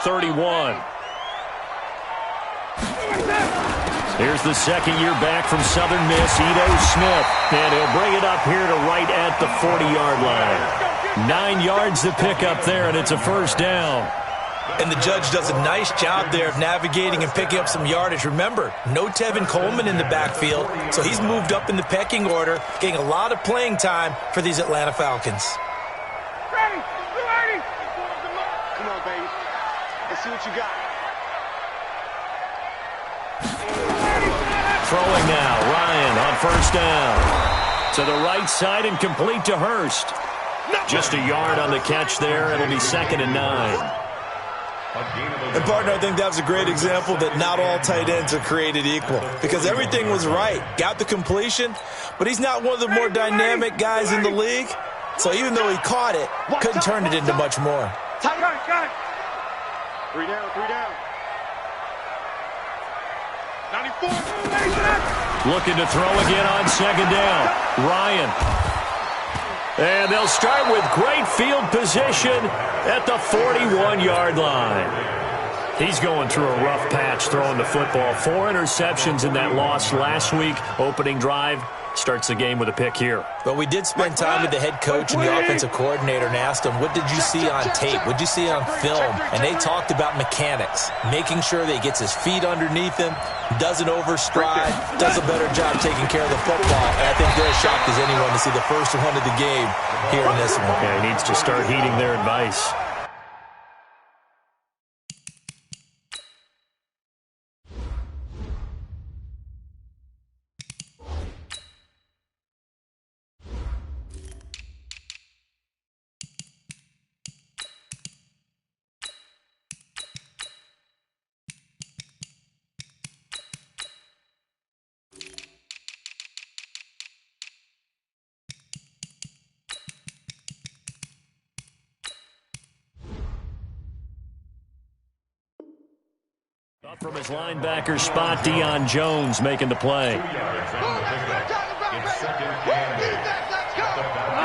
31. Here's the second year back from Southern Miss, Ito Smith. And he'll bring it up here to right at the 40-yard line. 9 yards to pick up there, and it's a first down. And the judge does a nice job there of navigating and picking up some yardage. Remember, no Tevin Coleman in the backfield, so he's moved up in the pecking order, getting a lot of playing time for these Atlanta Falcons. Ready. Come on, baby. Let's see what you got. Throwing now, Ryan on first down. To the right side and complete to Hurst. Just a yard on the catch there. It'll be 2nd and 9. And, partner, I think that was a great example that not all tight ends are created equal, because everything was right. Got the completion, but he's not one of the more dynamic guys in the league. So even though he caught it, couldn't turn it into much more. Got it. 3 down. 94. Looking to throw again on 2nd down. Ryan. And they'll start with great field position at the 41-yard line. He's going through a rough patch throwing the football. 4 interceptions in that loss last week. Opening drive. Starts the game with a pick here. But we did spend time with the head coach and the offensive coordinator and asked him, what did you see on tape? What did you see on film? And they talked about mechanics, making sure that he gets his feet underneath him, doesn't overstride, does a better job taking care of the football. And I think they're as shocked as anyone to see the first one of the game here in this one. Yeah, he needs to start heeding their advice. Up from his linebacker spot, Deion Jones making the play.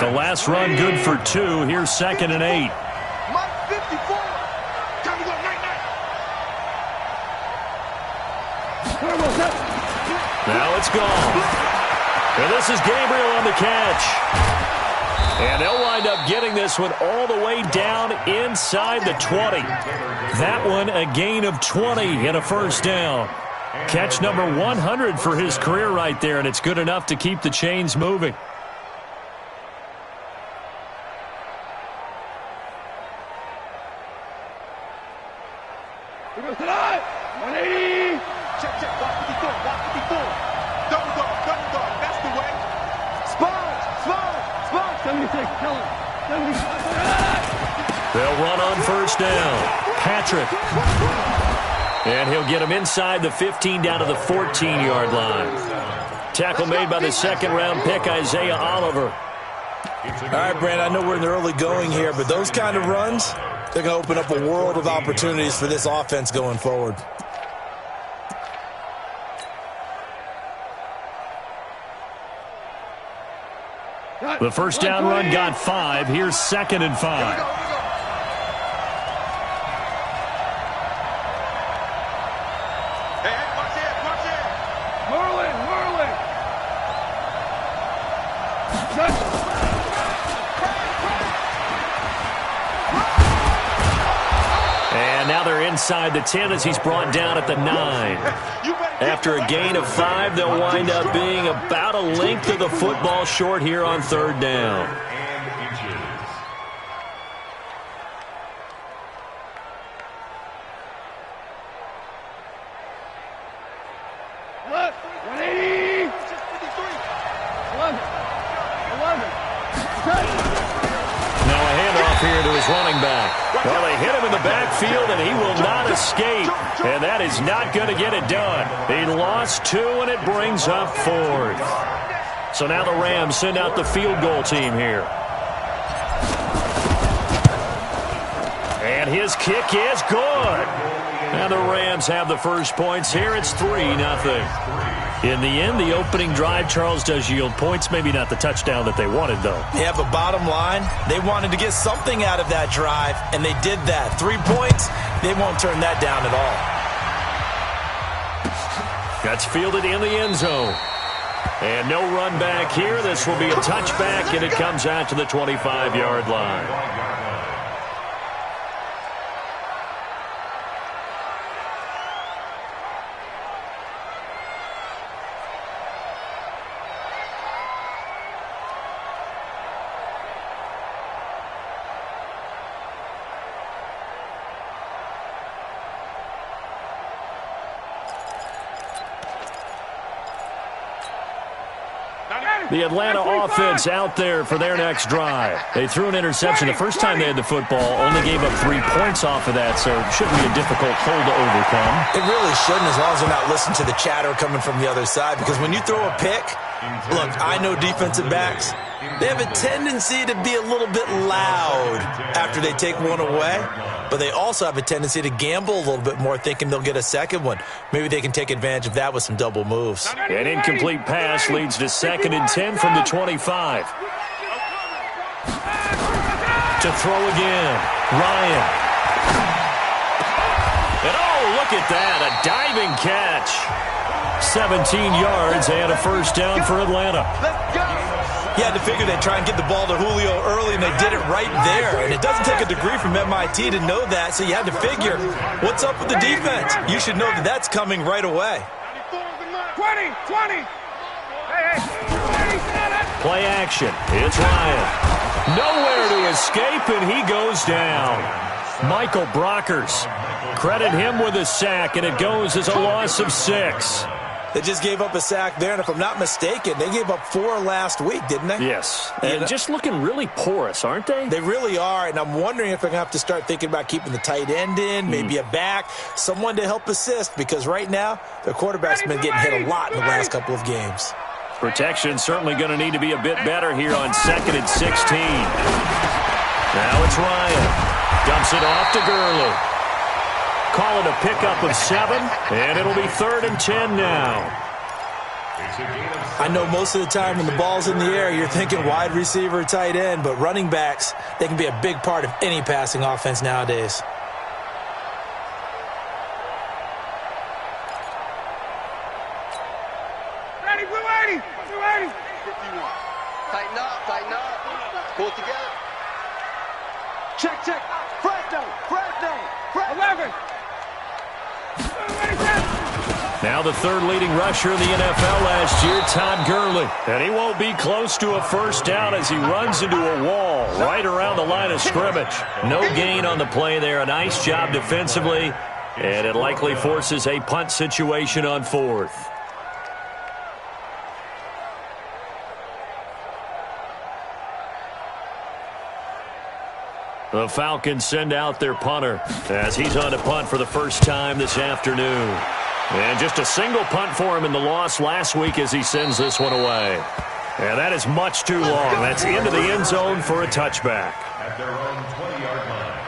The last run good for 2. Here's 2nd and 8. Now it's gone. And this is Gabriel on the catch. And they'll wind up getting this one all the way down inside the 20. That one a gain of 20 and a first down. Catch number 100 for his career right there, and it's good enough to keep the chains moving. Here goes tonight. 180. Check. Walk 54. Double dog. That's the way. Sponge. 76. Kill him. 76. They'll run on first down. Patrick. And he'll get him inside the 15 down to the 14-yard line. Tackle made by the second-round pick, Isaiah Oliver. All right, Brand, I know we're in the early going here, but those kind of runs, they're going to open up a world of opportunities for this offense going forward. The first down run got 5. Here's 2nd and 5. And now they're inside the 10 as he's brought down at the 9. After a gain of 5, they'll wind up being about a length of the football short here on 3rd down. Now a handoff here to his running back. Well, they hit him in the backfield, and he will not escape. And that is not going to get it done. He lost 2, and it brings up 4th. So now the Rams send out the field goal team here. And his kick is good. And the Rams have the first points here. It's 3-0. In the end, the opening drive, Charles, does yield points. Maybe not the touchdown that they wanted, though. Yeah, but bottom line, they wanted to get something out of that drive, and they did that. 3 points, they won't turn that down at all. That's fielded in the end zone. And no run back here. This will be a touchback, and it comes out to the 25-yard line. The Atlanta offense out there for their next drive. They threw an interception the first time they had the football, only gave up 3 points off of that, so it shouldn't be a difficult hole to overcome. It really shouldn't, as long as they're not listening to the chatter coming from the other side, because when you throw a pick, look, I know defensive backs, they have a tendency to be a little bit loud after they take one away, but they also have a tendency to gamble a little bit more, thinking they'll get a second one. Maybe they can take advantage of that with some double moves. An incomplete pass leads to 2nd and 10 from the 25. To throw again, Ryan. And oh, look at that, a diving catch. 17 yards and a first down for Atlanta. You had to figure they'd try and get the ball to Julio early, and they did it right there. And it doesn't take a degree from MIT to know that, so you had to figure, what's up with the defense? You should know that that's coming right away. 20. Play action. It's Ryan. Nowhere to escape, and he goes down. Michael Brockers. Credit him with a sack, and it goes as a loss of 6. They just gave up a sack there, and if I'm not mistaken, they gave up 4 last week, didn't they? Yes. And just looking really porous, aren't they? They really are, and I'm wondering if they're going to have to start thinking about keeping the tight end in, maybe a back, someone to help assist, because right now, their quarterback's been getting hit a lot in the last couple of games. Protection certainly going to need to be a bit better here on 2nd and 16. Now it's Ryan. Dumps it off to Gurley. Call it a pickup of 7, and it'll be 3rd and 10 now. I know most of the time when the ball's in the air, you're thinking wide receiver, tight end, but running backs, they can be a big part of any passing offense nowadays. Ready, blue 80. Tighten up. Pull it together. Check. Fresno. 11. Now the 3rd leading rusher in the NFL last year, Todd Gurley. And he won't be close to a first down as he runs into a wall right around the line of scrimmage. No gain on the play there. A nice job defensively. And it likely forces a punt situation on 4th. The Falcons send out their punter as he's on to punt for the first time this afternoon. And just a single punt for him in the loss last week as he sends this one away. And that is much too long. That's into the end zone for a touchback. At their own 20-yard line.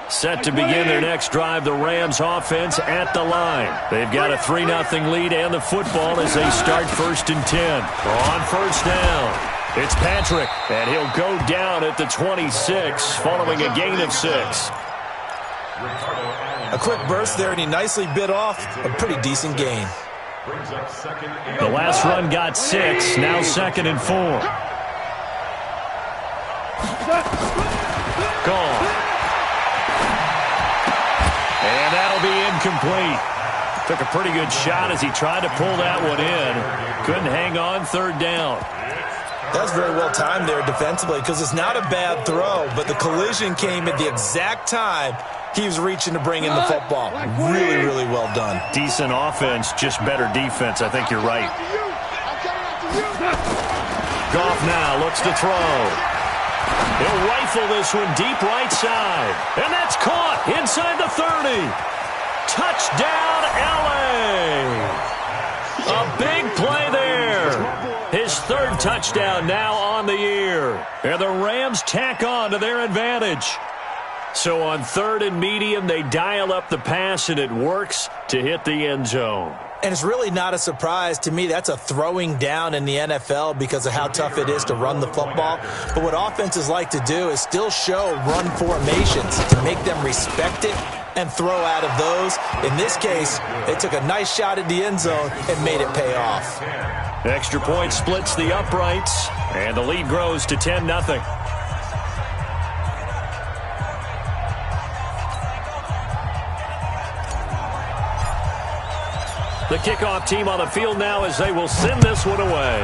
Set to begin their next drive, the Rams offense at the line. They've got a 3-0 lead and the football as they start 1st and 10. On first down, it's Patrick, and he'll go down at the 26 following a gain of 6. A quick burst there, and he nicely bit off a pretty decent gain. The last run got 6, now 2nd and 4. Gone. And that'll be incomplete. Took a pretty good shot as he tried to pull that one in. Couldn't hang on 3rd down. That's very well timed there defensively because it's not a bad throw, but the collision came at the exact time he was reaching to bring in the football. Really, really well done. Decent offense, just better defense. I think you're right. Goff now looks to throw. He'll rifle this one deep right side. And that's caught inside the 30. Touchdown, LA. A big play there. His third touchdown now on the year. And the Rams tack on to their advantage. So on 3rd and medium, they dial up the pass, and it works to hit the end zone. And it's really not a surprise to me. That's a throwing down in the NFL because of how tough it is to run the football. But what offenses like to do is still show run formations to make them respect it and throw out of those. In this case, they took a nice shot at the end zone and made it pay off. Extra point splits the uprights, and the lead grows to 10-0. The kickoff team on the field now as they will send this one away.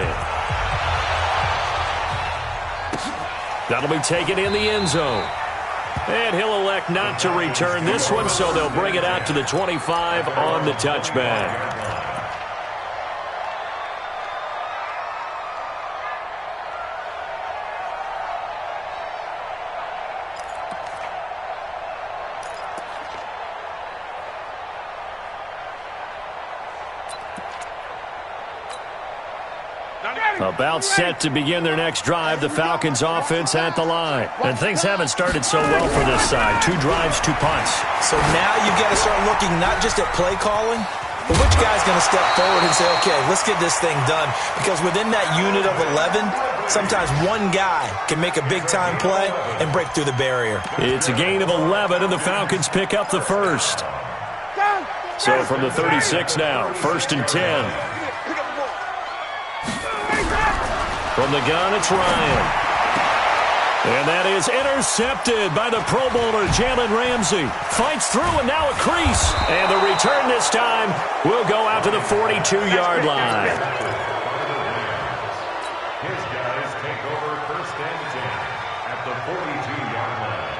That'll be taken in the end zone. And he'll elect not to return this one, so they'll bring it out to the 25 on the touchback. About set to begin their next drive, the Falcons offense at the line. And things haven't started so well for this side. 2 drives, 2 punts. So now you've got to start looking not just at play calling, but which guy's going to step forward and say, okay, let's get this thing done. Because within that unit of 11, sometimes one guy can make a big-time play and break through the barrier. It's a gain of 11, and the Falcons pick up the first. So from the 36 now, 1st and 10. From the gun, it's Ryan. And that is intercepted by the Pro Bowler, Jalen Ramsey. Fights through, and now a crease. And the return this time will go out to the 42-yard line. His guys take over 1st and 10 at the 42-yard line.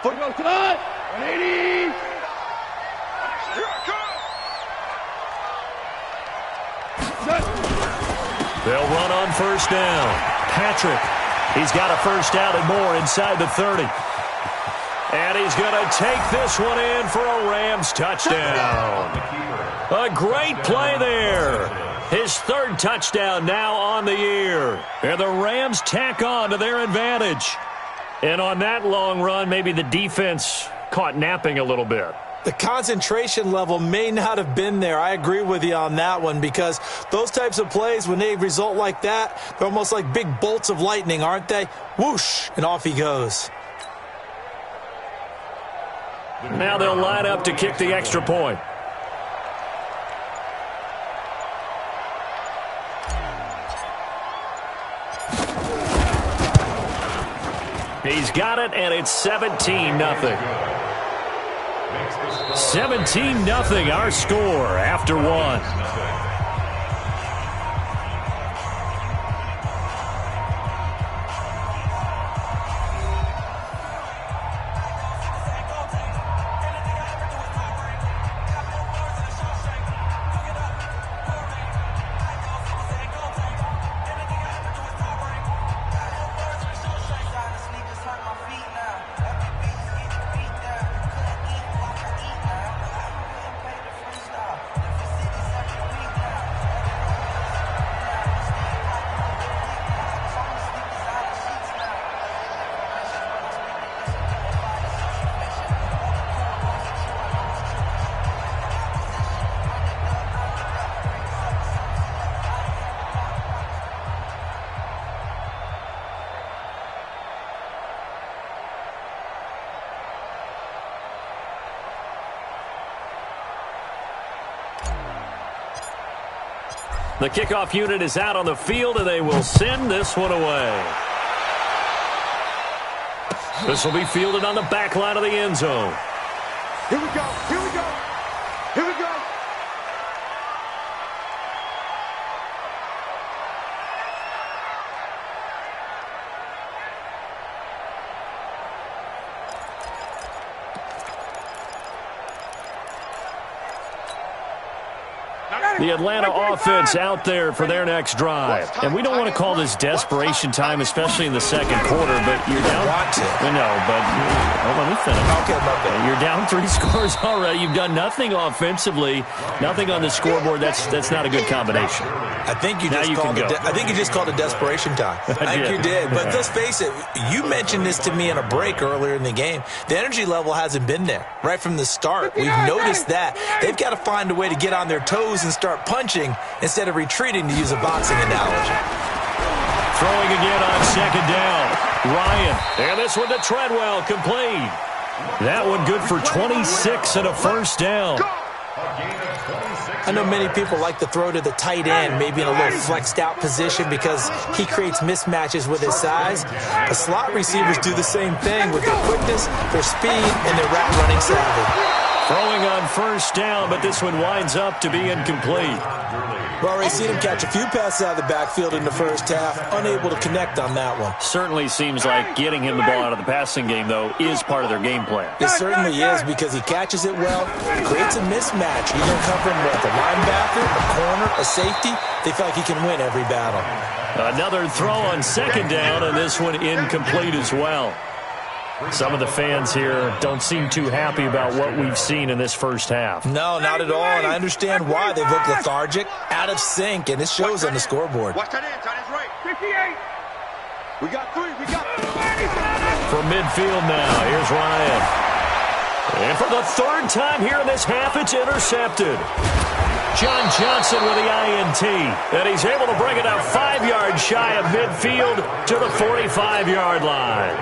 Football cut. 180. They'll run on 1st down. Patrick, he's got a 1st down and more inside the 30. And he's going to take this one in for a Rams touchdown. A great play there. His 3rd touchdown now on the year. And the Rams tack on to their advantage. And on that long run, maybe the defense caught napping a little bit. The concentration level may not have been there. I agree with you on that one because those types of plays, when they result like that, they're almost like big bolts of lightning, aren't they? Whoosh, and off he goes. Now they'll line up to kick the extra point. He's got it, and it's 17-0. 17-0 our score after 1. The kickoff unit is out on the field, and they will send this one away. This will be fielded on the back line of the end zone. Here we go. Here we go. Here we go. The Atlanta offense out there for their next drive. And we don't want to call this desperation time, especially in the second quarter, but you're down. Let me finish. Okay, my bad. You're down 3 scores already. You've done nothing offensively, nothing on the scoreboard. That's not a good combination. I think you just called it desperation time. I think you did. But let's face it, you mentioned this to me in a break earlier in the game. The energy level hasn't been there right from the start. We've noticed that. They've got to find a way to get on their toes and start punching instead of retreating, to use a boxing analogy. Throwing again on second down. Ryan. And this one to Treadwell, complete. That one good for 26 and a first down. I know many people like to throw to the tight end, maybe in a little flexed out position because he creates mismatches with his size. The slot receivers do the same thing with their quickness, their speed, and their route running savvy. Throwing on first down, but this one winds up to be incomplete. We've already seen him catch a few passes out of the backfield in the first half, unable to connect on that one. Certainly seems like getting him the ball out of the passing game, though, is part of their game plan. It certainly is, because he catches it well, creates a mismatch. You're going to cover him with a linebacker, a corner, a safety. They feel like he can win every battle. Another throw on second down, and this one incomplete as well. Some of the fans here don't seem too happy about what we've seen in this first half. No, not at all, and I understand why. They've looked lethargic, out of sync, and it shows on the scoreboard. Watch that in, tight end's right. 58. We got 3, we got 3. From midfield now, here's Ryan. And for the third time here in this half, it's intercepted. John Johnson with the INT, and he's able to bring it out 5 yards shy of midfield to the 45-yard line.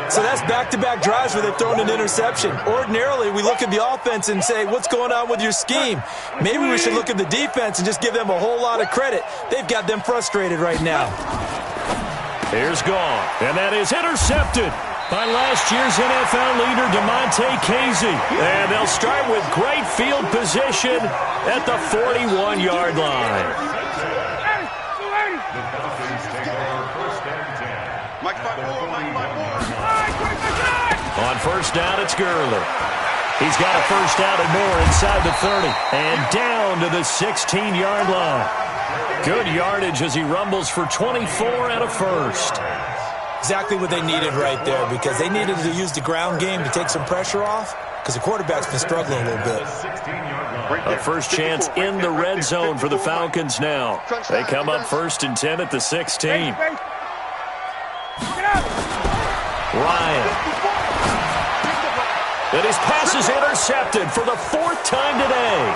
So that's back-to-back drives where they've thrown an interception. Ordinarily, we look at the offense and say, what's going on with your scheme? Maybe we should look at the defense and just give them a whole lot of credit. They've got them frustrated right now. Here's gone, and that is intercepted by last year's NFL leader, DeMonte Casey. And they'll start with great field position at the 41-yard line. On first down, it's Gurley. He's got a first down and more inside the 30. And down to the 16-yard line. Good yardage as he rumbles for 24 and a first. Exactly what they needed right there, because they needed to use the ground game to take some pressure off, because the quarterback's been struggling a little bit. A first chance in the red zone for the Falcons now. They come up 1st and 10 at the 16. Ryan. And his pass is intercepted for the 4th time today.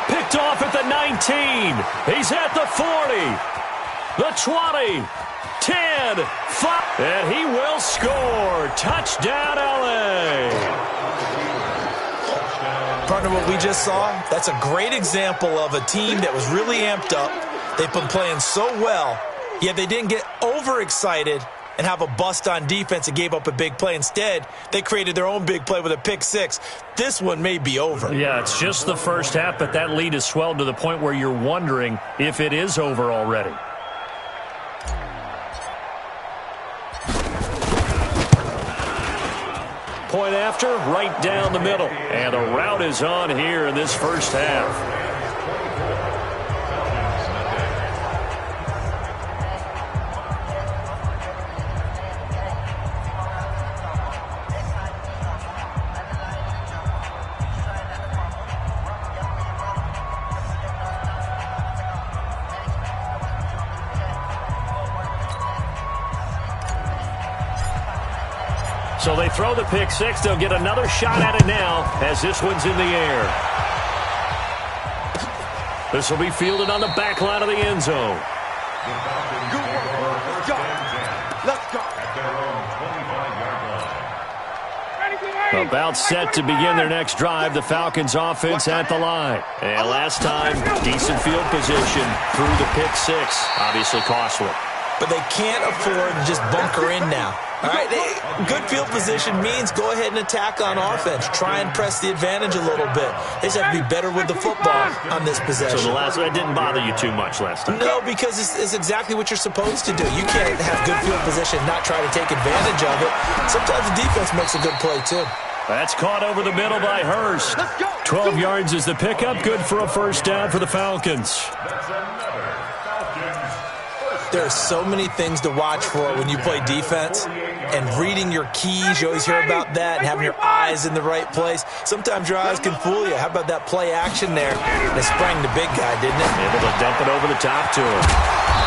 Picked off at the 19. He's at the 40. The 20. 10. 5. And he will score. Touchdown, L.A. Partner, what we just saw, that's a great example of a team that was really amped up. They've been playing so well, yet they didn't get overexcited and have a bust on defense and gave up a big play. Instead, they created their own big play with a pick 6. This one may be over. Yeah, it's just the first half, but that lead has swelled to the point where you're wondering if it is over already. Point after, right down the middle. And a route is on here in this first half. So they throw the pick 6. They'll get another shot at it now as this one's in the air. This will be fielded on the back line of the end zone. Let's go. About set to begin their next drive, the Falcons offense at the line. And last time, decent field position through the pick 6. Obviously costly. But they can't afford to just bunker in now. All right, good field position means go ahead and attack on offense. Try and press the advantage a little bit. They just have to be better with the football on this possession. So the last one didn't bother you too much last time? No, because it's exactly what you're supposed to do. You can't have good field position and not try to take advantage of it. Sometimes the defense makes a good play, too. That's caught over the middle by Hurst. 12 yards is the pickup. Good for a first down for the Falcons. There are so many things to watch for when you play defense. And reading your keys, you always hear about that, and having your eyes in the right place. Sometimes your eyes can fool you. How about that play action there? They sprang the big guy, didn't it? Able to dump it over the top to him.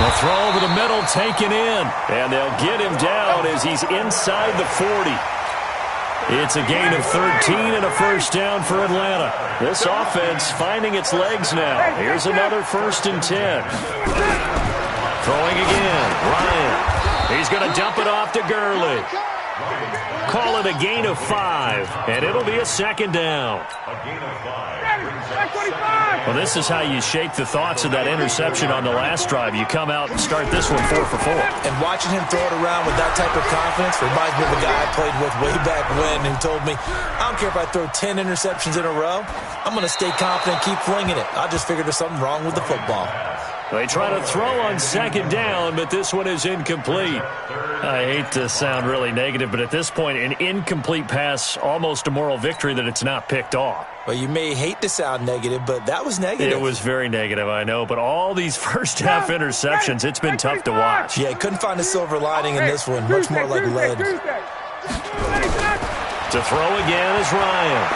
They'll throw over the middle, taken in. And they'll get him down as he's inside the 40. It's a gain of 13 and a first down for Atlanta. This offense finding its legs now. Here's another 1st and 10. Throwing again, Ryan. He's going to dump it off to Gurley. Call it a gain of 5, and it'll be a 2nd down. Well, this is how you shake the thoughts of that interception on the last drive. You come out and start this one 4 for 4. And watching him throw it around with that type of confidence reminds me of a guy I played with way back when who told me, I don't care if I throw 10 interceptions in a row. I'm going to stay confident and keep flinging it. I just figured there's something wrong with the football. They try to throw on 2nd down, but this one is incomplete. I hate to sound really negative, but at this point, an incomplete pass, almost a moral victory that it's not picked off. Well, you may hate to sound negative, but that was negative. It was very negative, I know, but all these first-half interceptions, it's been tough to watch. Yeah, couldn't find a silver lining in this one, much more like lead. To throw again is Ryan.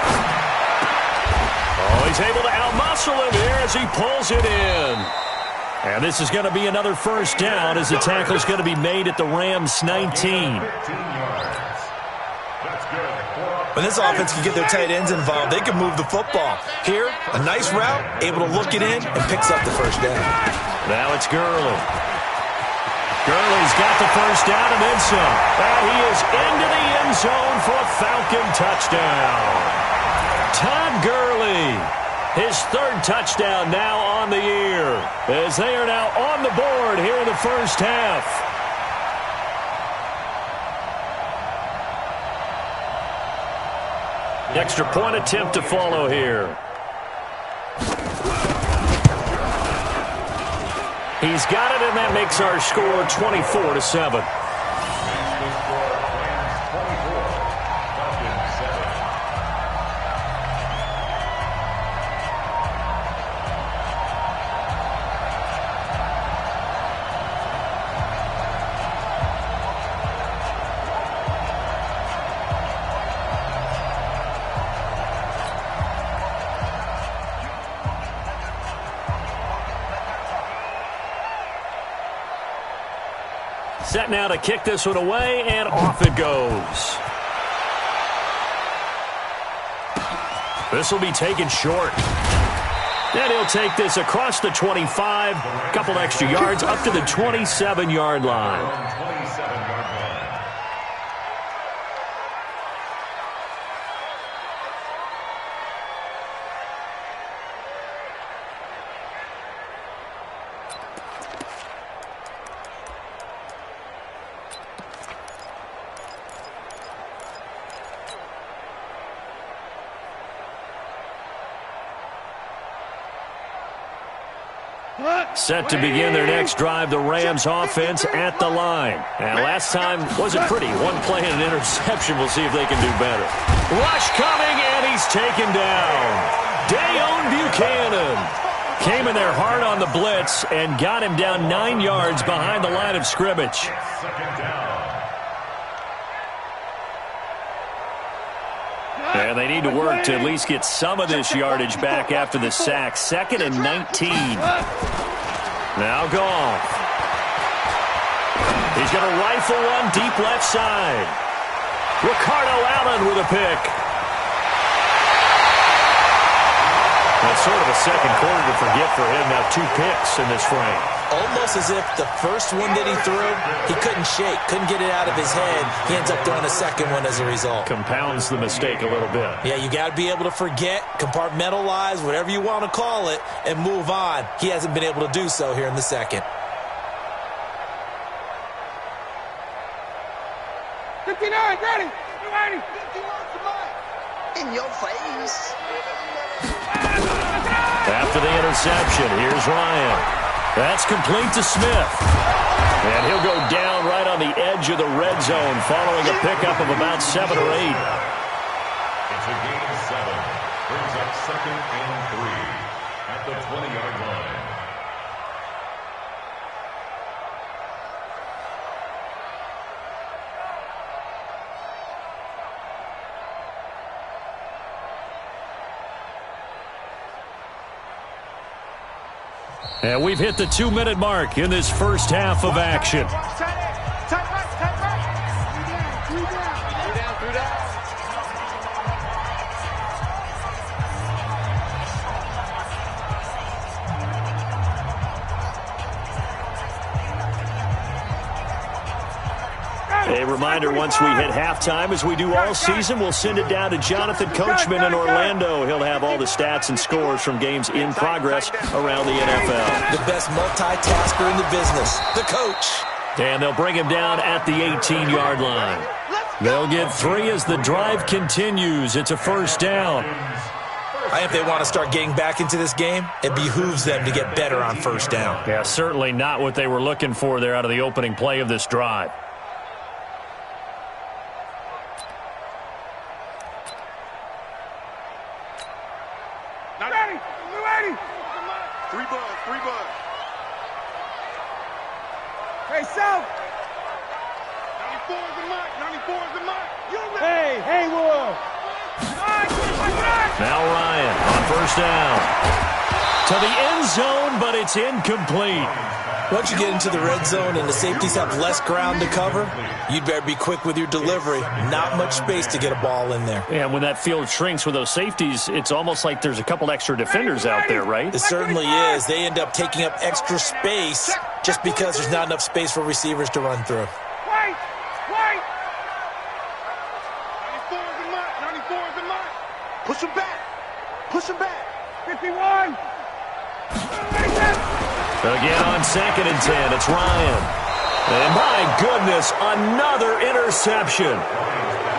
Oh, he's able to outmuscle him here as he pulls it in. And this is going to be another first down as the tackle is going to be made at the Rams' 19. When this offense can get their tight ends involved, they can move the football. Here, a nice route, able to look it in, and picks up the first down. Now it's Gurley. Gurley's got the first down and then some. And he is into the end zone for a Falcon touchdown. Todd Gurley. His 3rd touchdown now on the year as they are now on the board here in the first half. Extra point attempt to follow here. He's got it, and that makes our score 24-7. Set now to kick this one away, and off it goes. This will be taken short. And he'll take this across the 25, couple extra yards up to the 27-yard line. Set to begin their next drive, the Rams offense at the line. And last time wasn't pretty. One play and an interception. We'll see if they can do better. Rush coming, and he's taken down. Dayon Buchanan came in there hard on the blitz and got him down 9 yards behind the line of scrimmage. And they need to work to at least get some of this yardage back after the sack. 2nd and 19. Now Goff. He's going to rifle one deep left side. Ricardo Allen with a pick. That's sort of a second quarter to forget for him. Now 2 picks in this frame. Almost as if the first one that he threw, he couldn't shake, couldn't get it out of his head. He ends up throwing a second one as a result. Compounds the mistake a little bit. Yeah, you got to be able to forget, compartmentalize, whatever you want to call it, and move on. He hasn't been able to do so here in the second. 59, ready. In your face. After the interception, here's Ryan. That's complete to Smith. And he'll go down right on the edge of the red zone following a pickup of about 7 or 8. to gain 7. Brings up 2nd and 3 at the 20-yard line. And we've hit the 2-minute mark in this first half of action. A reminder, once we hit halftime, as we do all season, we'll send it down to Jonathan Coachman in Orlando. He'll have all the stats and scores from games in progress around the NFL. The best multitasker in the business, the coach. And they'll bring him down at the 18-yard line. They'll get 3 as the drive continues. It's a first down. I think if they want to start getting back into this game, it behooves them to get better on first down. Yeah, certainly not what they were looking for there out of the opening play of this drive. Hey, South! 94 is the mark. 94 is the mark. Hey, Haywood! Now Ryan on first down. To the end zone, but it's incomplete. Once you get into the red zone and the safeties have less ground to cover, you'd better be quick with your delivery. Not much space to get a ball in there. And when that field shrinks with those safeties, it's almost like there's a couple extra defenders out there, right? It certainly is. They end up taking up extra space just because there's not enough space for receivers to run through. Wait! 94 is the mark. 94 is the mark. Push him back. 51. Again on 2nd and 10, it's Ryan. And my goodness, another interception.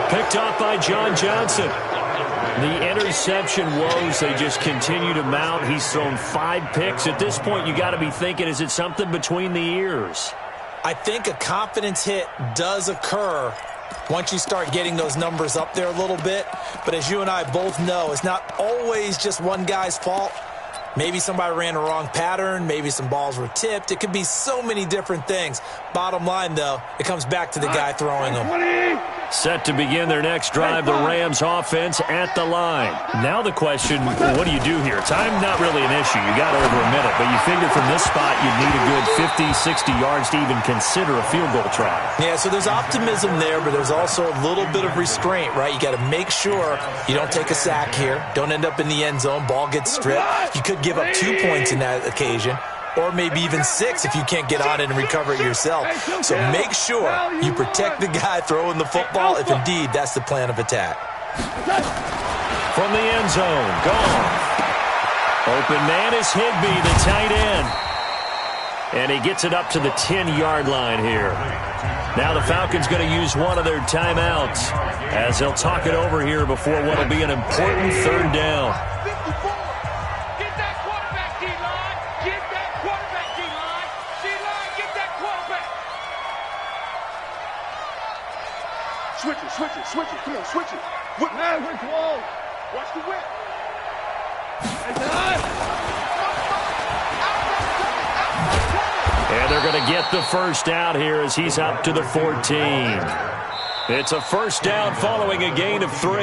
Picked off by John Johnson. The interception woes, they just continue to mount. He's thrown 5 picks. At this point, you got to be thinking, is it something between the ears? I think a confidence hit does occur once you start getting those numbers up there a little bit. But as you and I both know, it's not always just one guy's fault. Maybe somebody ran a wrong pattern. Maybe some balls were tipped. It could be so many different things. Bottom line, though, it comes back to the guy throwing them. Set to begin their next drive, the Rams offense at the line. Now the question, what do you do here? Time not really an issue. You got over a minute, but you figure from this spot you'd need a good 50, 60 yards to even consider a field goal try. Yeah, so there's optimism there, but there's also a little bit of restraint, right? You got to make sure you don't take a sack here. Don't end up in the end zone. Ball gets stripped. You could give up 2 points in that occasion, or maybe even 6 if you can't get on it and recover it yourself. So make sure you protect the guy throwing the football if indeed that's the plan of attack. From the end zone, gone. Open man is Higbee, the tight end. And he gets it up to the 10-yard line here. Now the Falcons going to use one of their timeouts as they'll talk it over here before what will be an important third down. Switch it. Come on, switch it. Whip. Man, which wall? Watch the whip. And they're going to get the first down here as he's up to the 14. It's a first down following a gain of 3.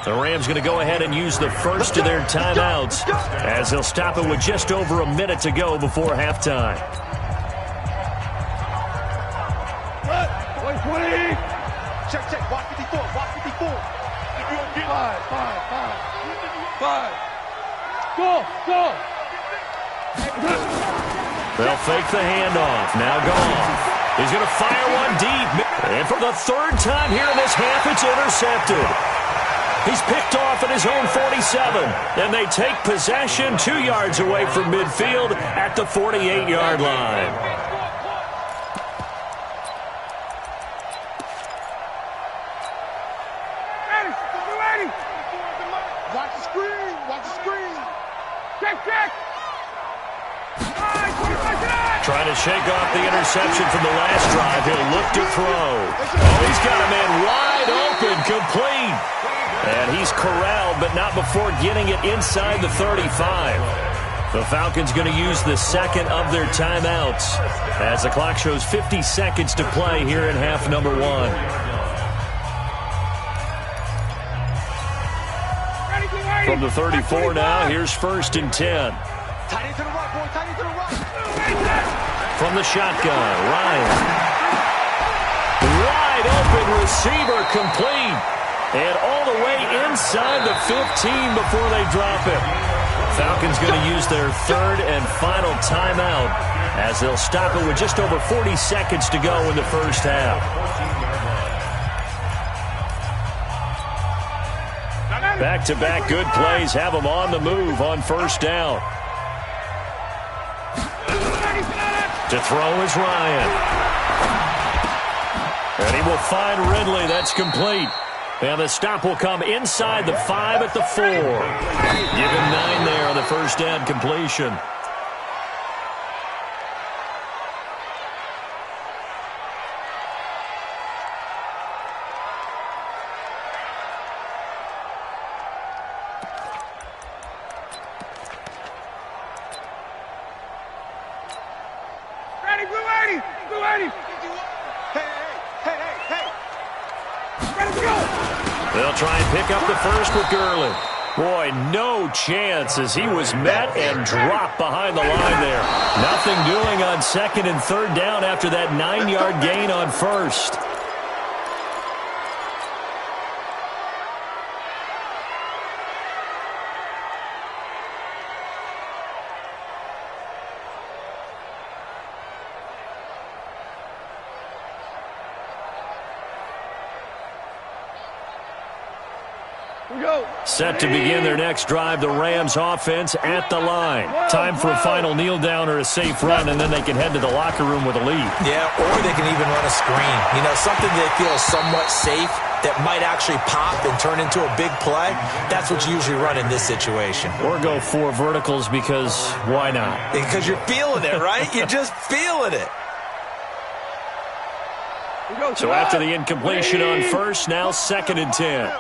The Rams going to go ahead and use the first of their timeouts as they'll stop it with just over a minute to go before halftime. Check. Watch 54. Five. Go. They'll fake the handoff. Now Goff. He's going to fire one deep. And for the 3rd time here in this half, it's intercepted. He's picked off at his own 47. And they take possession 2 yards away from midfield at the 48-yard line. Trying to shake off the interception from the last drive. He'll look to throw. Oh, he's got a man wide open, complete. And he's corralled, but not before getting it inside the 35. The Falcons going to use the second of their timeouts as the clock shows 50 seconds to play here in half number 1. From the 34 now, here's 1st and 10. From the shotgun, Ryan. Wide open receiver complete. And all the way inside the 15 before they drop it. Falcons going to use their 3rd and final timeout as they'll stop it with just over 40 seconds to go in the first half. Back-to-back good plays have them on the move on 1st down. To throw is Ryan. And he will find Ridley. That's complete. And the stop will come inside the 5 at the 4. Give him 9 there on the first down completion. Ready, blue 80! Blue 80! Hey! Ready to go! They'll try and pick up the first with Gurley. Boy, no chance as he was met and dropped behind the line there. Nothing doing on 2nd and 3rd down after that 9-yard gain on 1st. Set to begin their next drive, the Rams offense at the line. Time for a final kneel down or a safe run, and then they can head to the locker room with a lead. Yeah, or they can even run a screen. You know, something they feel somewhat safe that might actually pop and turn into a big play. That's what you usually run in this situation. Or go 4 verticals because why not? Because you're feeling it, right? You're just feeling it. So after the incompletion on 1st, now 2nd and 10.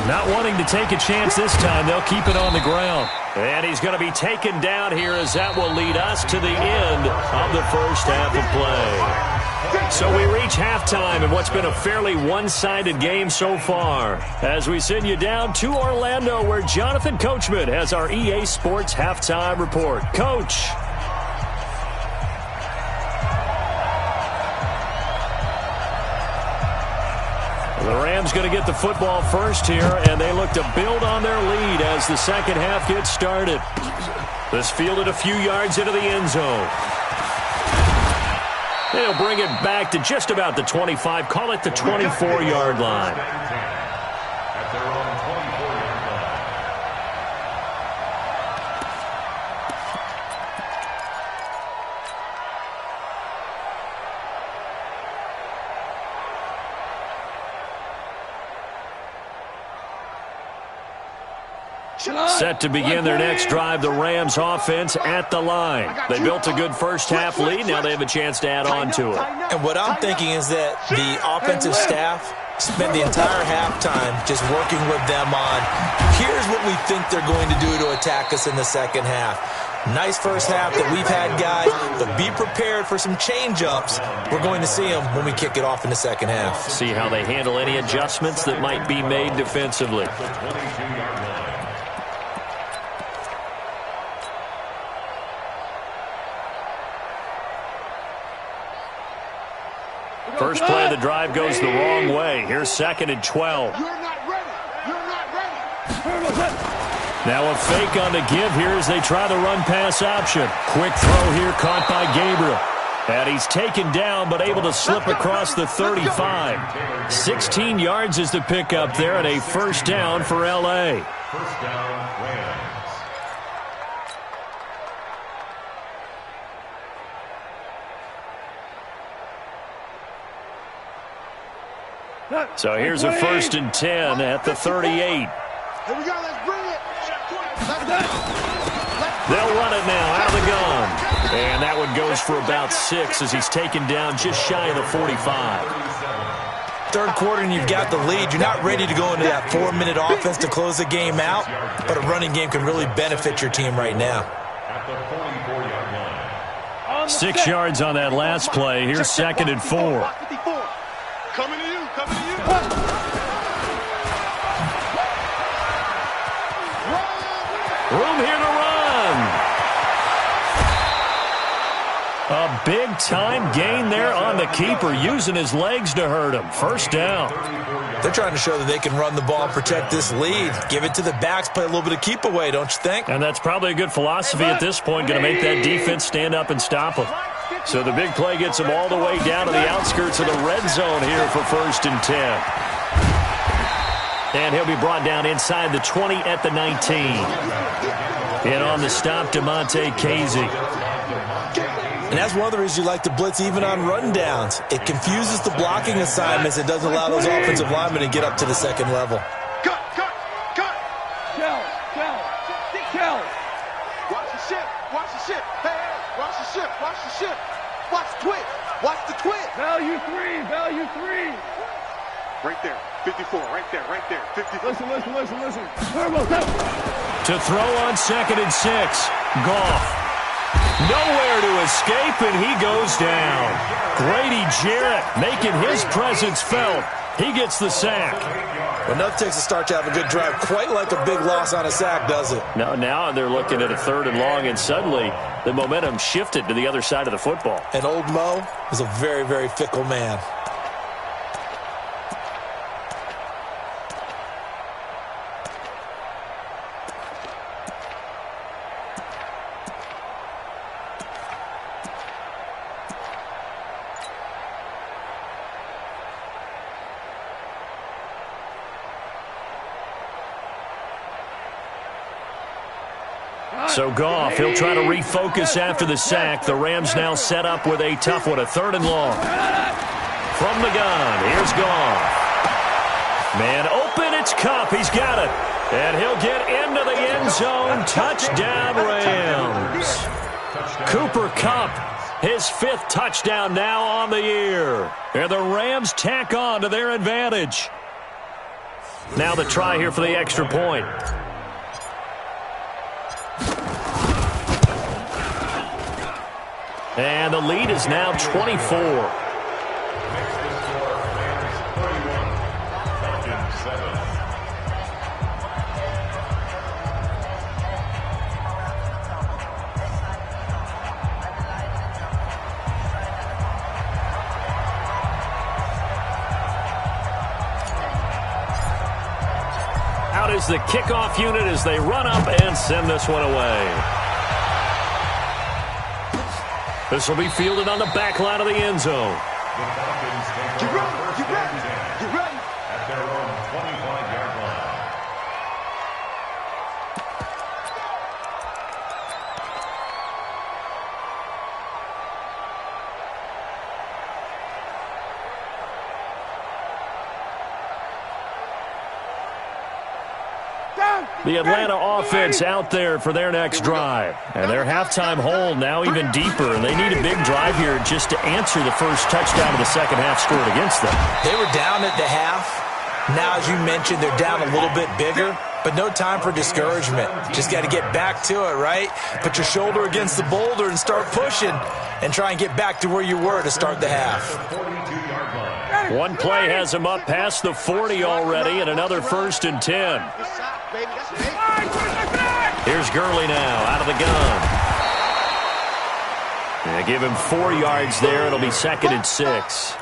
Not wanting to take a chance this time, they'll keep it on the ground. And he's going to be taken down here as that will lead us to the end of the first half of play. So we reach halftime in what's been a fairly one-sided game so far. As we send you down to Orlando where Jonathan Coachman has our EA Sports Halftime Report. Coach. The Rams going to get the football first here, and they look to build on their lead as the second half gets started. This fielded a few yards into the end zone. They'll bring it back to just about the 25, call it the 24-yard line. At their own 24-yard line. Set to begin their next drive, the Rams offense at the line. They built a good first half lead. Now they have a chance to add on to it. And what I'm thinking is that the offensive staff spent the entire halftime just working with them on, here's what we think they're going to do to attack us in the second half. Nice first half that we've had, guys, but be prepared for some change-ups. We're going to see them when we kick it off in the second half. See how they handle any adjustments that might be made defensively. First play of the drive goes the wrong way. Here's 2nd and 12. You're not ready. You're not ready. Now a fake on the give here as they try the run-pass option. Quick throw here caught by Gabriel. And he's taken down but able to slip across the 35. 16 yards is the pickup there and a first down for L.A. First down, Rams. So here's a 1st and 10 at the 38. Here we go. Let's bring it. They'll run it now out of the gun. And that one goes for about 6 as he's taken down just shy of the 45. Third quarter and you've got the lead. You're not ready to go into that 4-minute offense to close the game out, but a running game can really benefit your team right now. At the 44-yard line. 6 yards on that last play. Here's 2nd and 4. Coming to you, coming to you. Room here to run. A big-time gain there on the keeper, using his legs to hurt him. First down. They're trying to show that they can run the ball and protect this lead. Give it to the backs, play a little bit of keep away, don't you think? And that's probably a good philosophy at this point, going to make that defense stand up and stop them. So the big play gets them all the way down to the outskirts of the red zone here for 1st and 10. And he'll be brought down inside the 20 at the 19. And on the stop, DeMonte Casey. And that's one of the reasons you like to blitz even on rundowns. It confuses the blocking assignments. It doesn't allow those offensive linemen to get up to the second level. Cut. Shell. Watch the ship. Hey, watch the ship. Watch the twitch. Value three. Right there. 54, right there. 54. Listen. To throw on 2nd and 6. Goff. Nowhere to escape, and he goes down. Grady Jarrett making his presence felt. He gets the sack. Well, nothing takes a start to have a good drive quite like a big loss on a sack, does it? Now they're looking at a 3rd and long, and suddenly the momentum shifted to the other side of the football. And old Mo is a very, very fickle man. So Goff, he'll try to refocus after the sack. The Rams now set up with a tough one, a 3rd and long. From the gun, here's Goff. Man open, it's Kupp. He's got it. And he'll get into the end zone. Touchdown, Rams. Cooper Kupp, his 5th touchdown now on the year. And the Rams tack on to their advantage. Now the try here for the extra point. And the lead is now 24. Out is the kickoff unit as they run up and send this one away. This will be fielded on the back line of the end zone. The Falcons take over 1st and 10 at their own 25-yard line. The Atlanta offense out there for their next drive. And their halftime hole now even deeper. And they need a big drive here just to answer the first touchdown of the second half scored against them. They were down at the half. Now, as you mentioned, they're down a little bit bigger. But no time for discouragement. Just got to get back to it, right? Put your shoulder against the boulder and start pushing. And try and get back to where you were to start the half. One play has them up past the 40 already, and another 1st and 10. Here's Gurley now out of the gun. And give him 4 yards there. It'll be 2nd and 6.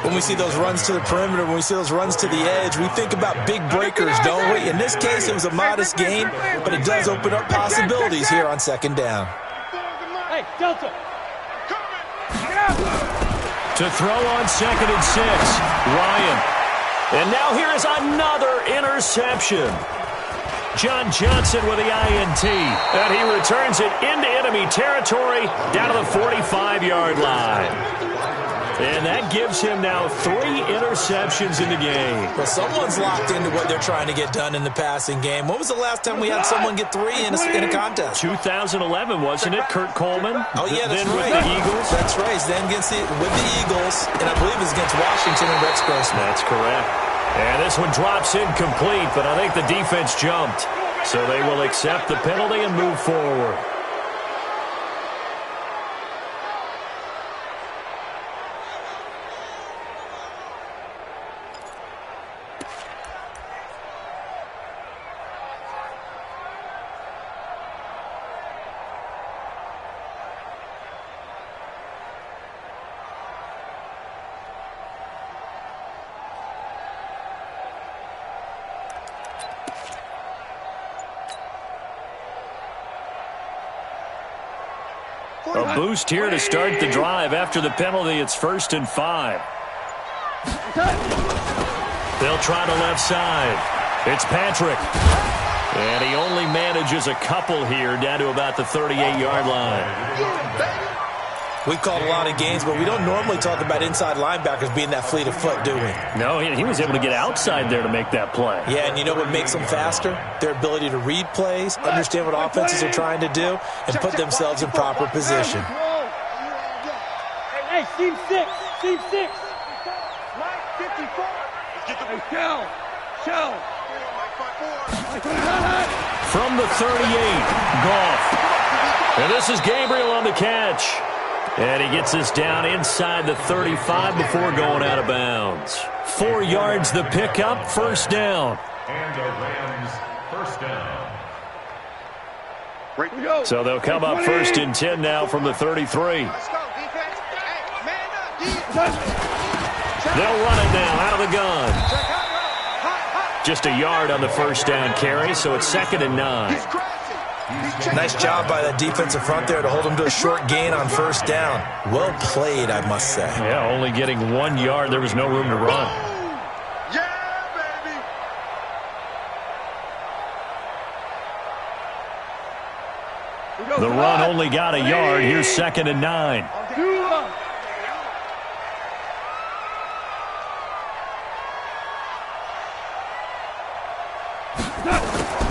When we see those runs to the perimeter, when we see those runs to the edge, we think about big breakers, don't we? In this case, it was a modest gain, but it does open up possibilities here on 2nd down. Hey, Delta. To throw on 2nd and 6, Ryan. And now here is another interception. John Johnson with the INT. And he returns it into enemy territory down to the 45-yard line. And that gives him now 3 interceptions in the game. Well, someone's locked into what they're trying to get done in the passing game. When was the last time we had someone get 3 in a contest? 2011, wasn't it? Kurt Coleman? Oh, yeah, that's then right. With the Eagles? That's right. Then with the Eagles, and I believe it's against Washington and Rex Grossman. That's correct. And this one drops incomplete, but I think the defense jumped. So they will accept the penalty and move forward. A boost here to start the drive. After the penalty, it's 1st and 5. They'll try to left side. It's Patrick. And he only manages a couple here down to about the 38-yard line. We've called a lot of games, but we don't normally talk about inside linebackers being that fleet of foot, do we? No, he was able to get outside there to make that play. Yeah, and you know what makes them faster? Their ability to read plays, understand what offenses are trying to do, and put themselves in proper position. Hey, team 6. Team 6. Line 54. Hey, Shell. From the 38, Goff. And this is Gabriel on the catch. And he gets this down inside the 35 before going out of bounds. 4 yards the pickup, 1st down. And the Rams, 1st down. So they'll come up 1st and 10 now from the 33. Let's go, defense. Hey, man up, defense. They'll run it now out of the gun. Just a yard on the 1st down carry, so it's 2nd and 9. Nice job by that defensive front there to hold him to a short gain on 1st down. Well played, I must say. Yeah, only getting 1 yard. There was no room to run. The run only got a yard. Here's 2nd and 9.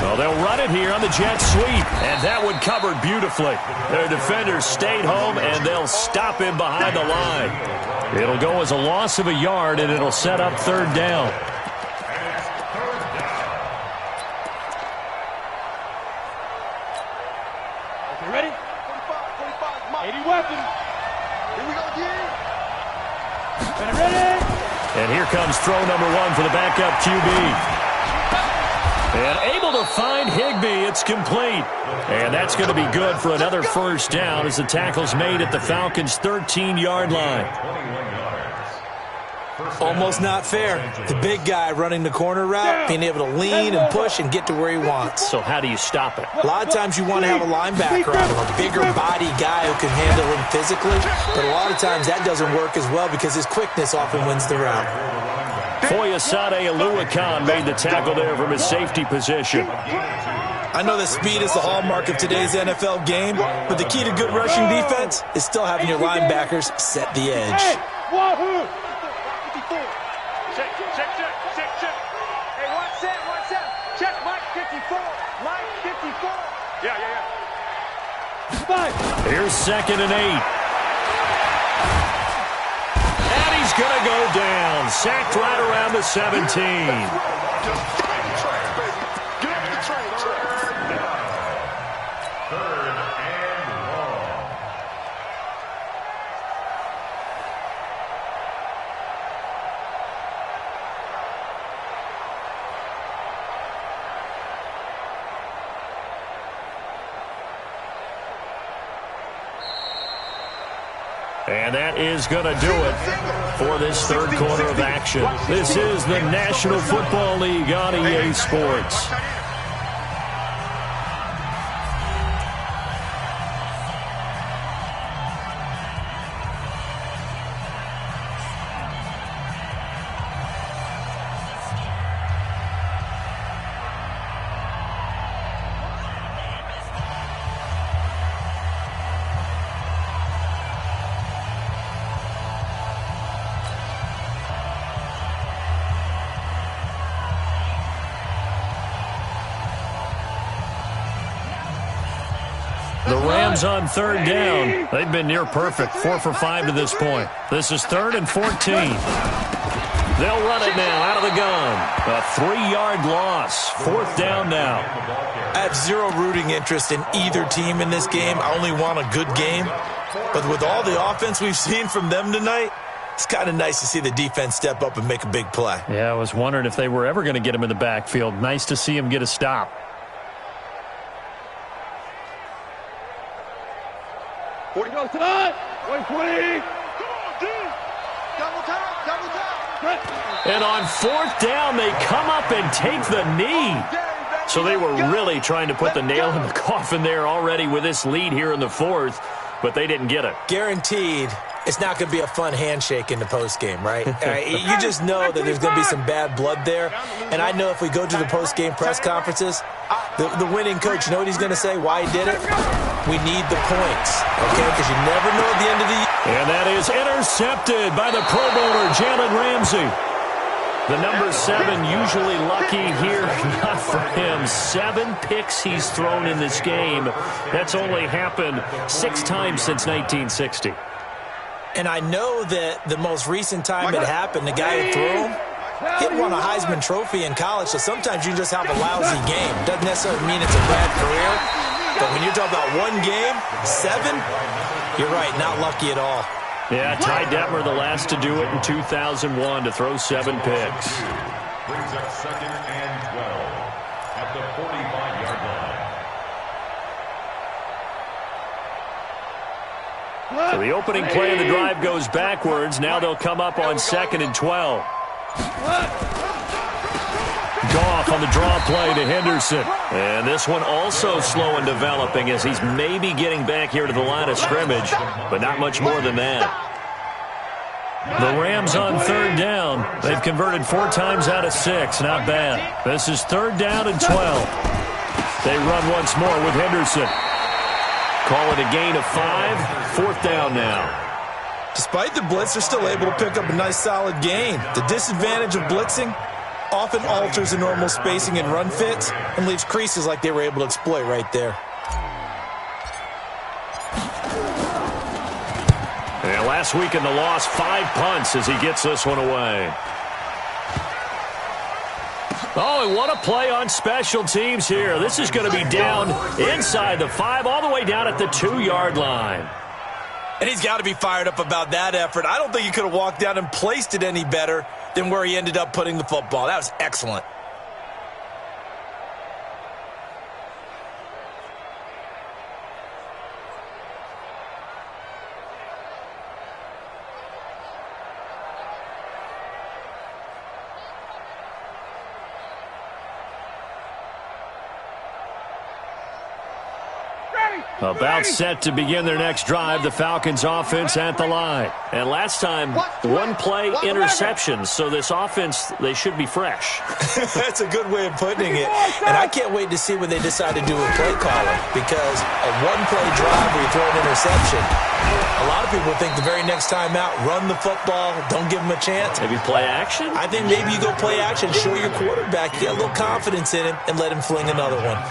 Well, they'll run it here on the jet sweep, and that one covered beautifully. Their defenders stayed home, and they'll stop him behind the line. It'll go as a loss of a yard, and it'll set up 3rd down. Okay, ready? 45, 80 weapons. Here we go again. Ready? And here comes throw number 1 for the backup QB. And able to find Higbee. It's complete. And that's going to be good for another 1st down as the tackle's made at the Falcons' 13-yard line. Almost not fair. The big guy running the corner route, being able to lean and push and get to where he wants. So how do you stop it? A lot of times you want to have a linebacker out of a bigger body guy who can handle him physically, but a lot of times that doesn't work as well because his quickness often wins the route. Foyesade Aluakan made the tackle there from his safety position. I know that speed is the hallmark of today's NFL game, but the key to good rushing defense is still having your linebackers set the edge. Wahoo! Check. Hey, one set. Check, Mike 54. Mike 54. Yeah. 5. Here's 2nd and 8. He's going to go down. Sacked right around the 17. And that is going to do it for this 3rd quarter of action. This is the National Football League on EA Sports. Rams on third down. They've been near perfect, 4 for 5 to this point. This is 3rd and 14. They'll run it now out of the gun. A 3-yard loss. 4th down now. I have zero rooting interest in either team in this game. I only want a good game. But with all the offense we've seen from them tonight, it's kind of nice to see the defense step up and make a big play. Yeah, I was wondering if they were ever going to get him in the backfield. Nice to see him get a stop. Go time. 120. Double time. And on 4th down, they come up and take the knee. So they were really trying to put the nail in the coffin there already with this lead here in the 4th, but they didn't get it. Guaranteed, it's not going to be a fun handshake in the postgame, right? You just know that there's going to be some bad blood there. And I know if we go to the postgame press conferences, the winning coach, you know what he's going to say, why he did it? We need the points, okay? Because you never know at the end of the year. And that is intercepted by the Pro Bowler, Jalen Ramsey. The number 7 usually lucky here. Not for him. 7 picks he's thrown in this game. That's only happened 6 times since 1960. And I know that the most recent time it happened, the guy who threw him, he won a Heisman Trophy in college, so sometimes you just have a lousy game. Doesn't necessarily mean it's a bad career, but when you're talking about one game, 7, you're right, not lucky at all. Yeah, Ty Detmer, the last to do it in 2001, to throw 7 picks. Brings up 2nd and 12 at the 45-yard line. So the opening play of the drive goes backwards. Now they'll come up on 2nd and 12. Goff on the draw play to Henderson. And this one also slow in developing as he's maybe getting back here to the line of scrimmage, but not much more than that. The Rams on 3rd down. They've converted 4 times out of 6. Not bad. This is 3rd down and 12. They run once more with Henderson. Call it a gain of 5. 4th down now. Despite the blitz, they're still able to pick up a nice solid gain. The disadvantage of blitzing often alters the normal spacing and run fits and leaves creases like they were able to exploit right there. And last week in the loss, 5 punts as he gets this one away. Oh, and what a play on special teams here. This is going to be down inside the 5, all the way down at the 2-yard line. And he's got to be fired up about that effort. I don't think he could have walked down and placed it any better than where he ended up putting the football. That was excellent. About set to begin their next drive, the Falcons offense at the line. And last time, 1 play interception, so this offense, they should be fresh. That's a good way of putting it. And I can't wait to see what they decide to do with play calling, because a 1-play drive where you throw an interception, a lot of people think the very next time out, run the football, don't give them a chance. Maybe play action? I think maybe you go play action, show your quarterback, get a little confidence in him, and let him fling another one.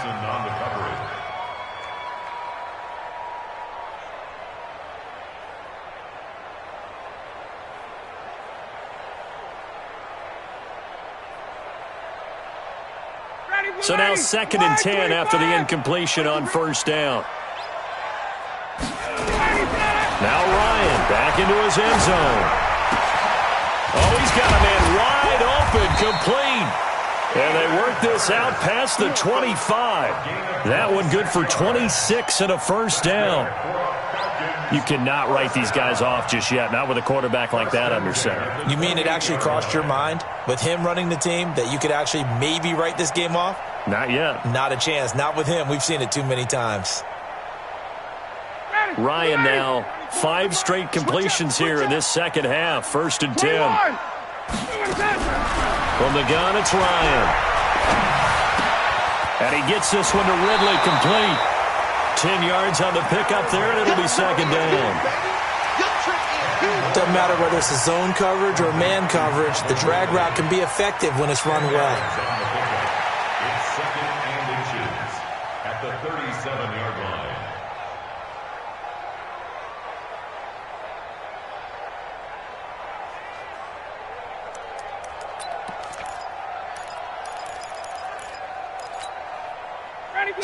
So now 2nd and 10 after the incompletion on 1st down. Now Ryan back into his end zone. Oh, he's got a man wide open, complete. And they work this out past the 25. That one good for 26 and a 1st down. You cannot write these guys off just yet, not with a quarterback like that under center. You mean it actually crossed your mind with him running the team that you could actually maybe write this game off? Not yet. Not a chance. Not with him. We've seen it too many times. Ryan now, 5 straight completions here in this second half. 1st and 10. From the gun, it's Ryan. And he gets this one to Ridley, complete. 10 yards on the pickup there, and it'll be 2nd down. Doesn't matter whether it's a zone coverage or man coverage, the drag route can be effective when it's run well. It's 2nd and inches at the 37-yard line.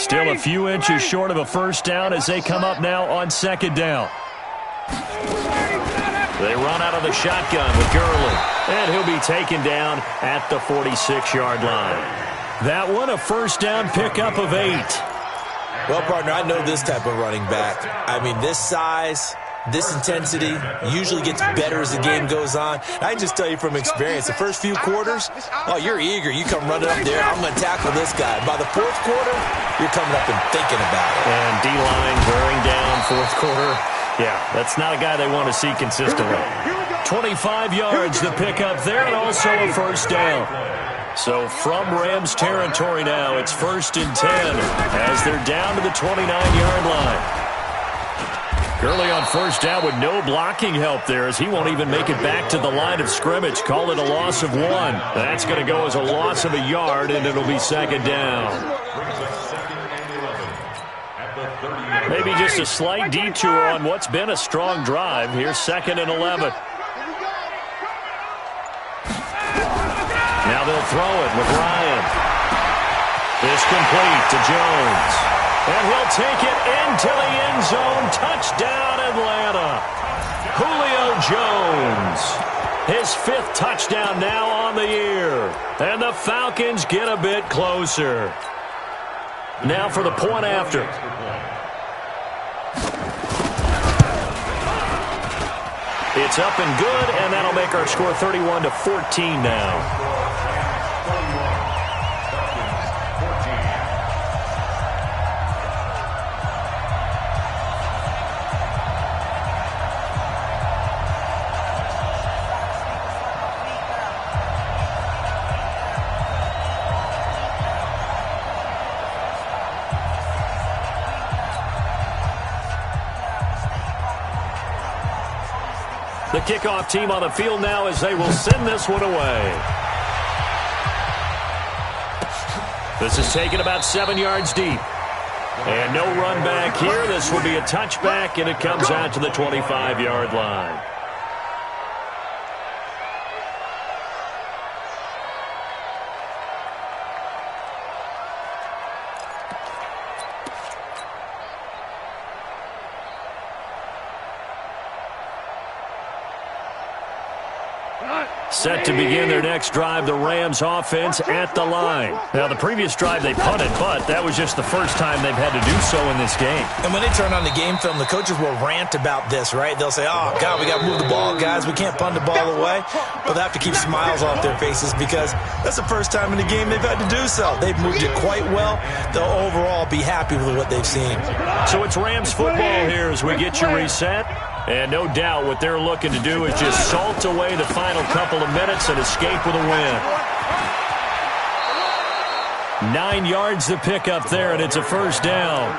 Still a few inches short of a first down as they come up now on second down. They run out of the shotgun with Gurley, and he'll be taken down at the 46-yard line. That one, a first down pickup of 8. Well, partner, I know this type of running back. I mean, this size, this intensity usually gets better as the game goes on. I just tell you from experience, the first few quarters, oh, you're eager. You come running up there, I'm going to tackle this guy. By the fourth quarter, you're coming up and thinking about it. And D-line wearing down fourth quarter. Yeah, that's not a guy they want to see consistently. 25 yards the pickup there, and also a first down. So from Rams territory now, it's 1st and 10 as they're down to the 29-yard line. Gurley on first down with no blocking help there as he won't even make it back to the line of scrimmage. Call it a loss of 1. That's going to go as a loss of a yard, and it'll be second down. Maybe just a slight detour on what's been a strong drive. Here's 2nd and 11. Now they'll throw it with Ryan. It's complete to Jones. And he'll take it into the end zone. Touchdown, Atlanta. Julio Jones. His 5th touchdown now on the year. And the Falcons get a bit closer. Now for the point after. It's up and good, and that'll make our score 31-14 now. The kickoff team on the field now as they will send this one away. This is taken about 7 yards deep. And no run back here. This will be a touchback, and it comes out to the 25-yard line. Set to begin their next drive, the Rams offense at the line. Now, the previous drive they punted, but that was just the first time they've had to do so in this game. And when they turn on the game film, the coaches will rant about this, right? They'll say, oh, God, we got to move the ball, guys. We can't punt the ball away. But they have to keep smiles off their faces because that's the first time in the game they've had to do so. They've moved it quite well. They'll overall be happy with what they've seen. So it's Rams football here as we get you reset. And no doubt what they're looking to do is just salt away the final couple of minutes and escape with a win. 9 yards to pick up there, and it's a first down.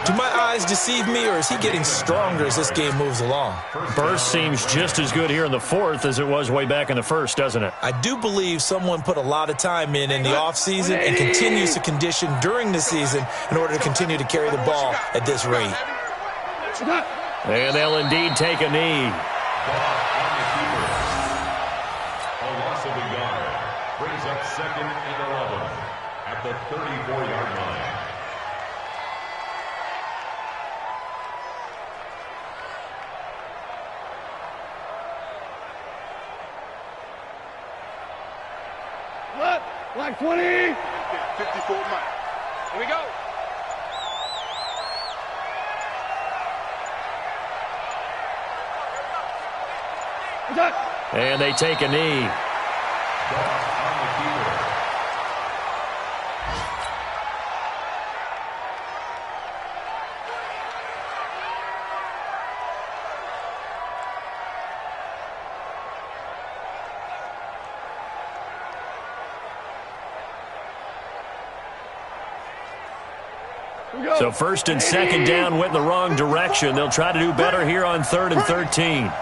Do my eyes deceive me, or is he getting stronger as this game moves along? Burst seems just as good here in the fourth as it was way back in the first, doesn't it? I do believe someone put a lot of time in the offseason and continues to condition during the season in order to continue to carry the ball at this rate. And they'll indeed take a knee. A loss of a yard brings up 2nd and 11 at the 34-yard line. What? Black 20. 54 miles. Here we go. And they take a knee. So 1st and 2nd down went in the wrong direction. They'll try to do better here on 3rd and 13.